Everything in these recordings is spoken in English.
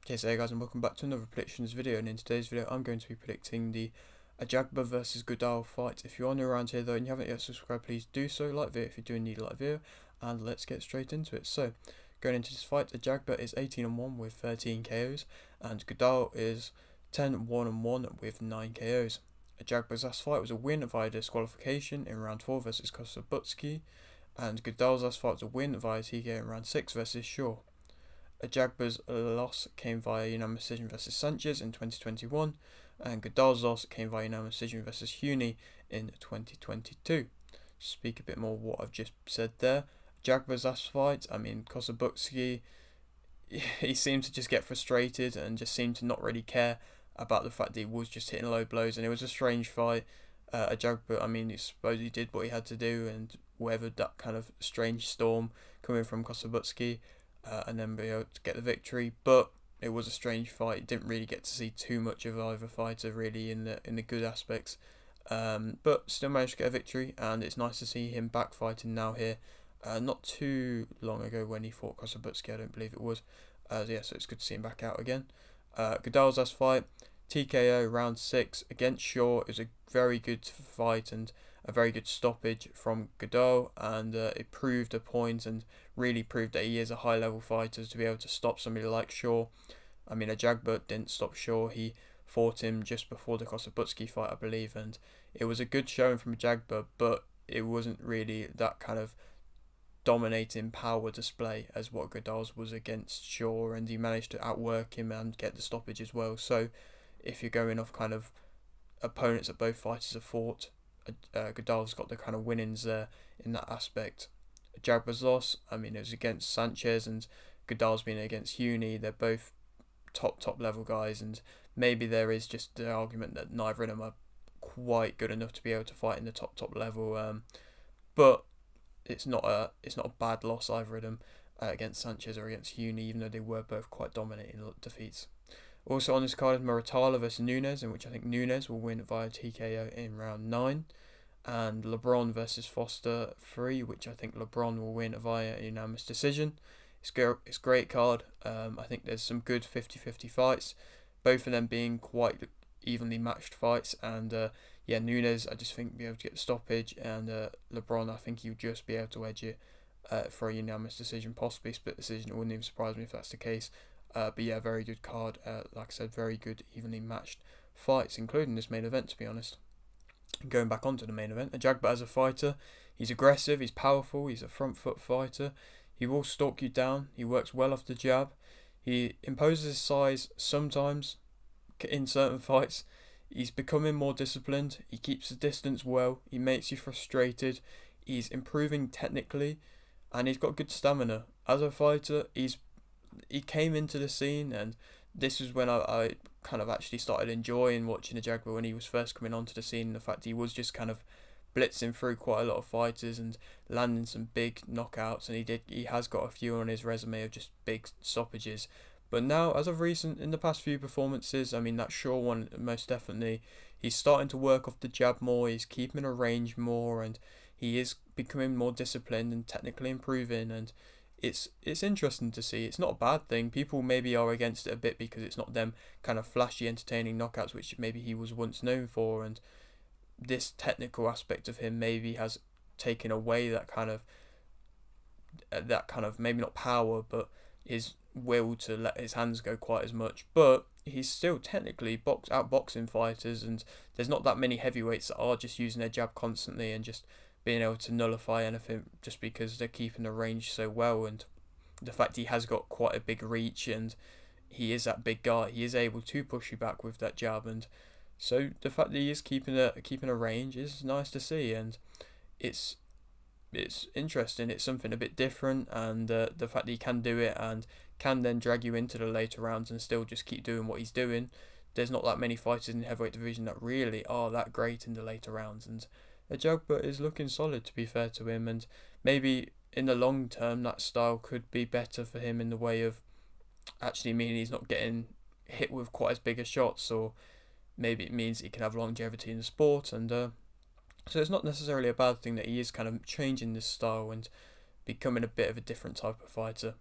Okay, so hey guys, and welcome back to another predictions video, and in today's video I'm going to be predicting the Ajagba versus Goodall fight. If you're new around here though and you haven't yet subscribed, please do so, like the video if you do need a like video, and let's get straight into it. So, going into this fight, Ajagba is 18-1 with 13 KOs, and Goodall is 10-1 with 9 KOs. Ajagba's last fight was a win via disqualification in round 4 versus Kosobutsky, and Goodall's last fight was a win via TKO in round 6 versus Shaw. Ajagba's loss came via unanimous decision versus Sanchez in 2021, and Goodall's loss came via unanimous decision versus Huni in 2022. Speak a bit more what I've just said there. Ajagba's last fight, Kosobutsky, he seemed to just get frustrated and just seemed to not really care about the fact that he was just hitting low blows, and it was a strange fight. Ajagba, he supposedly did what he had to do and weathered that kind of strange storm coming from Kosobutsky. And then be able to get the victory, but it was a strange fight. Didn't really get to see too much of either fighter really in the good aspects, but still managed to get a victory, and it's nice to see him back fighting now here. Not too long ago when he fought Kosobutsky, I don't believe it was. So it's good to see him back out again. Goodall's last fight, TKO round 6 against Shaw. It was a very good fight and a very good stoppage from Goodall, and it proved a point and really proved that he is a high level fighter to be able to stop somebody like Shaw. Ajagba didn't stop Shaw, he fought him just before the Kosobutsky fight, I believe, and it was a good showing from Ajagba, but it wasn't really that kind of dominating power display as what Goodall's was against Shaw, and he managed to outwork him and get the stoppage as well. So if you're going off kind of opponents that both fighters have fought, Goodall's got the kind of winnings there in that aspect. Ajagba's loss, it was against Sanchez, and Goodall's been against Huni. They're both top level guys, and maybe there is just the argument that neither of them are quite good enough to be able to fight in the top level. But it's not a bad loss either of them against Sanchez or against Huni, even though they were both quite dominating defeats. Also on this card is Muratalla versus Nunes, in which I think Nunes will win via TKO in round 9. And LeBron versus Foster 3, which I think LeBron will win via a unanimous decision. It's a great card. I think there's some good 50-50 fights, both of them being quite evenly matched fights. And Nunes, I just think will be able to get the stoppage, and LeBron, I think he'll just be able to edge it for a unanimous decision, possibly split decision. It wouldn't even surprise me if that's the case. But yeah, very good card. Like I said, very good evenly matched fights, including this main event, to be honest. Going back onto the main event, Ajagba as a fighter, he's aggressive, he's powerful, he's a front foot fighter. He will stalk you down, he works well off the jab. He imposes his size sometimes in certain fights. He's becoming more disciplined, he keeps the distance well, he makes you frustrated, he's improving technically, and he's got good stamina. As a fighter, he came into the scene, and this is when I kind of actually started enjoying watching Ajagba when he was first coming onto the scene. The fact he was just kind of blitzing through quite a lot of fighters and landing some big knockouts, and he has got a few on his resume of just big stoppages. But now, as of recent, in the past few performances, that Shaw one most definitely, he's starting to work off the jab more, he's keeping a range more, and he is becoming more disciplined and technically improving, and it's interesting to see. It's not a bad thing. People maybe are against it a bit because it's not them kind of flashy, entertaining knockouts, which maybe he was once known for, and this technical aspect of him maybe has taken away that kind of maybe not power, but his will to let his hands go quite as much. But he's still technically outboxing fighters, and there's not that many heavyweights that are just using their jab constantly and just being able to nullify anything just because they're keeping the range so well. And the fact he has got quite a big reach, and he is that big guy, he is able to push you back with that jab, and so the fact that he is keeping a range is nice to see, and it's interesting. It's something a bit different, and the fact that he can do it and can then drag you into the later rounds and still just keep doing what he's doing. There's not that many fighters in the heavyweight division that really are that great in the later rounds, and Ajagba is looking solid, to be fair to him, and maybe in the long term that style could be better for him in the way of actually meaning he's not getting hit with quite as big a shots, or maybe it means he can have longevity in the sport, and so it's not necessarily a bad thing that he is kind of changing this style and becoming a bit of a different type of fighter.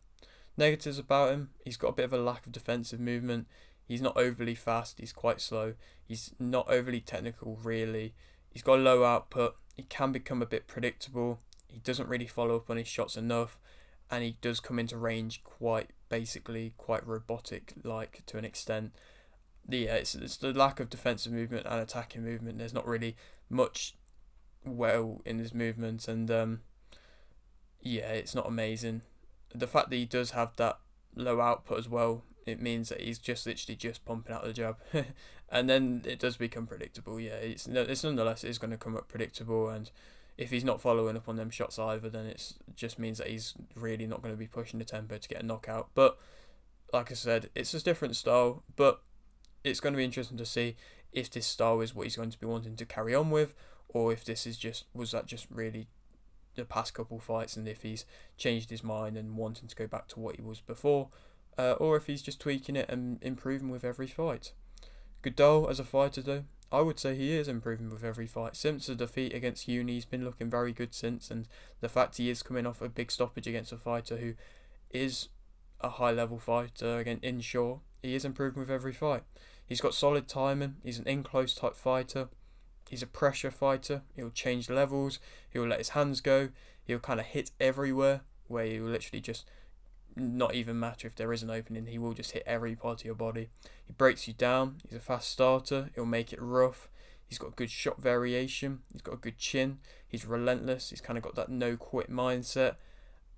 Negatives about him: he's got a bit of a lack of defensive movement. He's not overly fast. He's quite slow. He's not overly technical, really. He's got a low output. He can become a bit predictable. He doesn't really follow up on his shots enough, and he does come into range quite robotic like to an extent. Yeah, it's the lack of defensive movement and attacking movement. There's not really much in his movement, and yeah, it's not amazing. The fact that he does have that low output as well, it means that he's just literally just pumping out the jab, and then it does become predictable. Yeah, it's nonetheless it's going to come up predictable, and if he's not following up on them shots either, then it just means that he's really not going to be pushing the tempo to get a knockout. But like I said, it's a different style, but it's going to be interesting to see if this style is what he's going to be wanting to carry on with, or if this is was that just really the past couple fights, and if he's changed his mind and wanting to go back to what he was before, or if he's just tweaking it and improving with every fight. Goodall as a fighter though, I would say he is improving with every fight. Since the defeat against Uni, he's been looking very good since, and the fact he is coming off a big stoppage against a fighter who is a high level fighter, again Inshaw, he is improving with every fight. He's got solid timing, he's an in-close type fighter, he's a pressure fighter, he'll change levels, he'll let his hands go, he'll kind of hit everywhere, where he'll literally just not even matter if there is an opening, he will just hit every part of your body. He breaks you down, he's a fast starter, he'll make it rough, he's got good shot variation, he's got a good chin, he's relentless, he's kind of got that no quit mindset,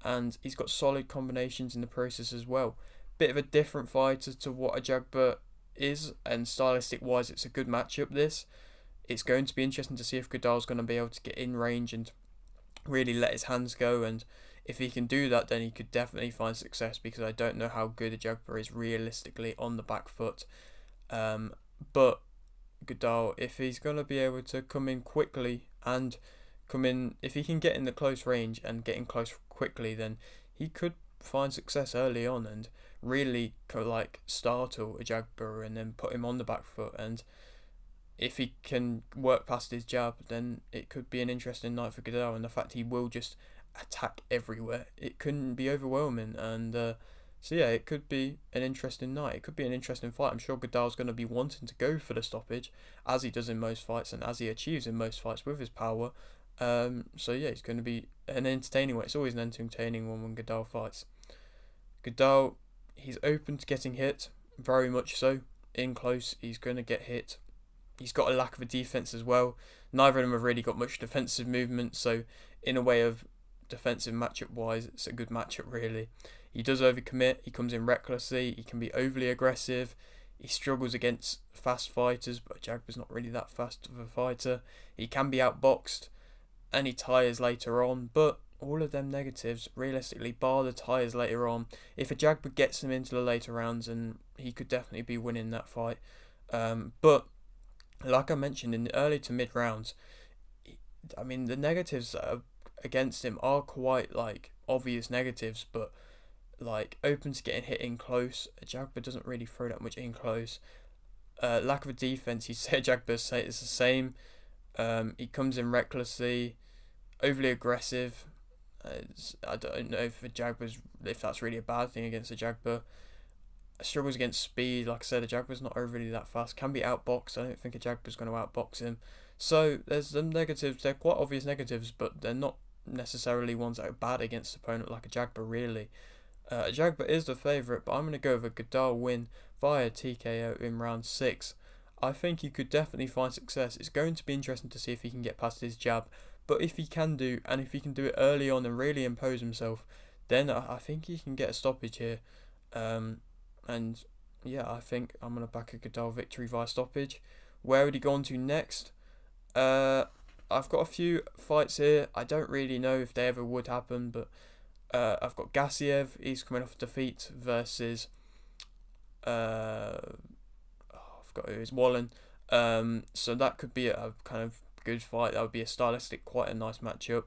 and he's got solid combinations in the process as well. Bit of a different fighter to what Ajagba is, and stylistic wise it's a good matchup this. It's going to be interesting to see if Goodall's going to be able to get in range and really let his hands go, and if he can do that, then he could definitely find success, because I don't know how good Ajagba is realistically on the back foot. But Goodall, if he's going to be able to come in quickly and if he can get in the close range and get in close quickly, then he could find success early on and really like startle Ajagba and then put him on the back foot. And if he can work past his jab, then it could be an interesting night for Goodall, and the fact he will just attack everywhere, it couldn't be overwhelming. And so yeah, it could be an interesting night, it could be an interesting fight. I'm sure Goodall's going to be wanting to go for the stoppage, as he does in most fights and as he achieves in most fights with his power. So yeah, it's going to be an entertaining one. It's always an entertaining one when Goodall fights. Goodall, he's open to getting hit, very much so. In close, he's going to get hit. He's got a lack of a defense as well. Neither of them have really got much defensive movement, so in a way of defensive matchup wise, it's a good matchup really. He does overcommit, he comes in recklessly, he can be overly aggressive, he struggles against fast fighters, but Ajagba's not really that fast of a fighter. He can be outboxed, and he tires later on, but all of them negatives, realistically, bar the tires later on, if Ajagba gets him into the later rounds, and he could definitely be winning that fight. But like I mentioned, in the early to mid rounds, I mean, the negatives that are against him are quite like obvious negatives, but like open to getting hit in close. Ajagba doesn't really throw that much in close. Lack of a defense, you say Ajagba say it's the same. He comes in recklessly, overly aggressive. I don't know if that's really a bad thing against Ajagba. Struggles against speed. Like I said, Ajagba's not overly that fast. Can be outboxed. I don't think Ajagba's going to outbox him. So there's some negatives. They're quite obvious negatives, but they're not necessarily ones that are bad against an opponent like Ajagba really. Ajagba is the favourite, but I'm going to go with a Goodall win via TKO in round 6. I think he could definitely find success. It's going to be interesting to see if he can get past his jab, but if he can do, and if he can do it early on and really impose himself, then I think he can get a stoppage here. And yeah, I think I'm going to back a Goodall victory via stoppage. Where would he go on to next? I've got a few fights here. I don't really know if they ever would happen, but I've got Gassiev. He's coming off a defeat versus I forgot who it is, Wallen. So that could be a kind of good fight. That would be a stylistic, quite a nice matchup.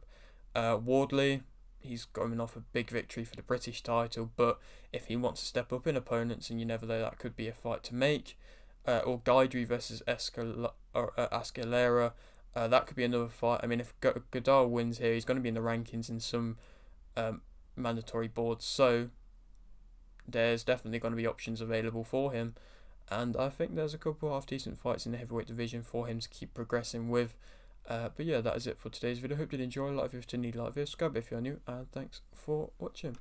Wardley, he's coming off a big victory for the British title, but if he wants to step up in opponents, and you never know, that could be a fight to make. Or Gaidri versus Escalera, that could be another fight. I mean, if Goodall wins here, he's going to be in the rankings in some mandatory boards, so there's definitely going to be options available for him. And I think there's a couple half decent fights in the heavyweight division for him to keep progressing with. But yeah, that is it for today's video. Hope you did enjoy. Like if you need like this, subscribe if you're new, and thanks for watching.